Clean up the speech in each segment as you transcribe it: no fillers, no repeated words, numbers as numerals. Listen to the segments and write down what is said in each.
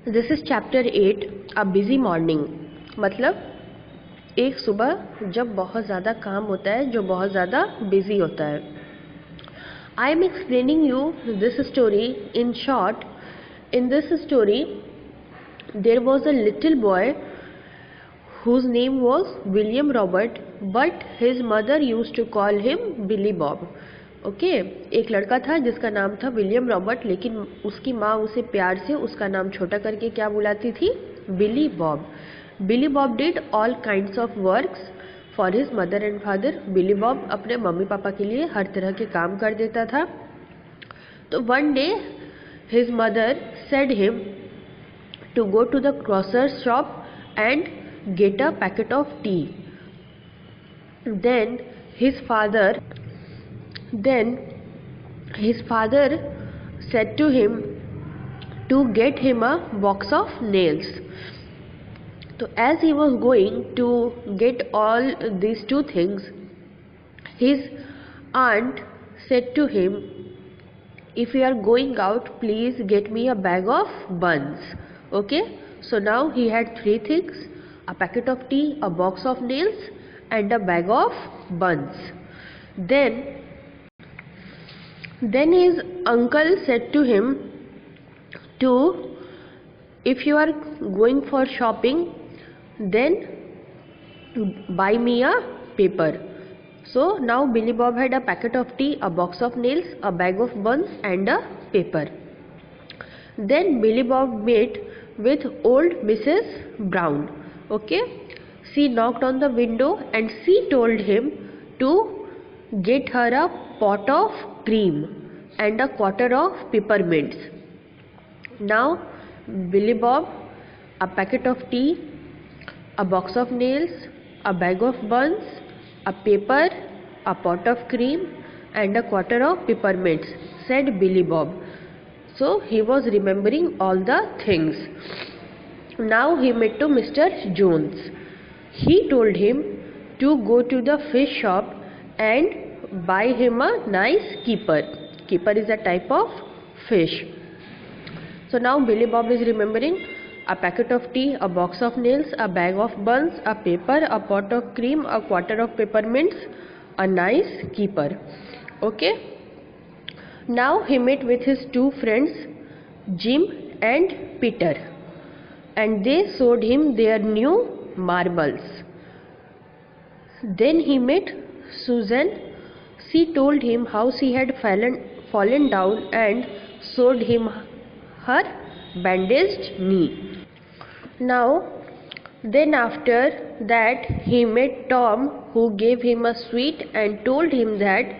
This is chapter 8 a busy morning. मतलब एक सुबह जब बहुत ज़्यादा काम होता है, जो बहुत ज़्यादा बिजी होता है। I am explaining you this story in short. In this story there was a little boy whose name was William Robert, but his mother used to call him Billy Bob. Okay एक लड़का था जिसका नाम था William Robert, लेकिन उसकी माँ उसे प्यार से उसका नाम छोटा करके क्या बुलाती थी? Billy Bob. Billy Bob did all kinds of works for his mother and father. Billy Bob अपने मम्मी पापा के लिए हर तरह के काम कर देता था। तो one day his mother said him to go to the grocer's shop and get a packet of tea. Then his father said to him to get him a box of nails. So as he was going to get all these two things, his aunt said to him, if you are going out, please get me a bag of buns. Okay, so now he had three things: a packet of tea, a box of nails, and a bag of buns. Then his uncle said to him to, if you are going for shopping, then buy me a paper. So now Billy Bob had a packet of tea, a box of nails, a bag of buns, and a paper. Then Billy Bob met with old Mrs. Brown. Okay, she knocked on the window and she told him to get her a pot of cream and a quarter of peppermints. Now Billy Bob, a packet of tea, a box of nails, a bag of buns, a paper, a pot of cream, and a quarter of peppermints, said Billy Bob. So he was remembering all the things. Now he met to Mr. Jones. He told him to go to the fish shop and buy him a nice keeper. Keeper is a type of fish. So now Billy Bob is remembering a packet of tea, a box of nails, a bag of buns, a paper, a pot of cream, a quarter of peppermints, a nice keeper. Okay. Now he met with his two friends, Jim and Peter, and they showed him their new marbles. Then he met Susan. She told him how she had fallen down and showed him her bandaged knee. Then after that he met Tom, who gave him a sweet and told him that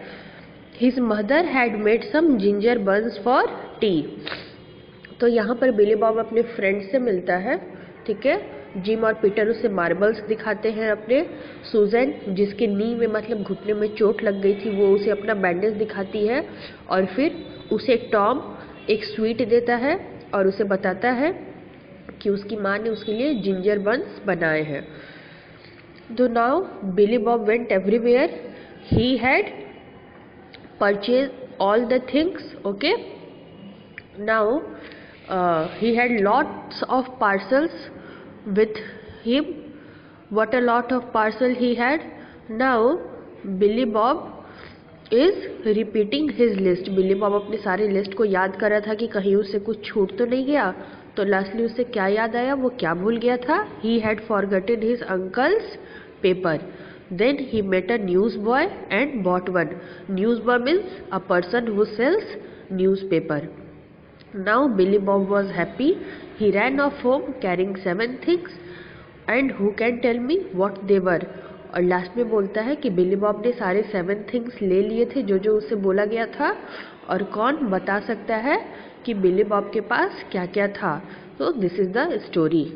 his mother had made some ginger buns for tea. तो यहाँ पर बिली Bob अपने friend से मिलता है, ठीक है। Gym और पीटर उसे मार्बल्स दिखाते हैं अपने। सूजन, जिसके नी में मतलब घुटने में चोट लग गई थी, वो उसे अपना बैंडेज दिखाती है। और फिर उसे टॉम एक स्वीट देता है और उसे बताता है कि उसकी माँ ने उसके लिए जिंजर बन्स बनाए हैं। तो now Billy Bob went everywhere. He had purchased all the things. Okay, now he had lots of parcels with him. What a lot of parcel he had. Now Billy Bob is repeating his list. Billy Bob अपने सारे list को याद कर रहा था कि कहीं उससे कुछ छूट तो नहीं गया। तो लास्टली उसे क्या याद आया, वो क्या भूल गया था? He had forgotten his uncle's paper. Then he met a newsboy and bought one. Newsboy means a person who sells newspaper. Now Billy Bob was happy. He ran off home carrying 7 things. And who can tell me what they were? और last में बोलता है कि बिली Bob ने सारे 7 things ले लिए थे जो जो उसे बोला गया था। और कौन बता सकता है कि बिली बॉब के पास क्या क्या था? So this is the story.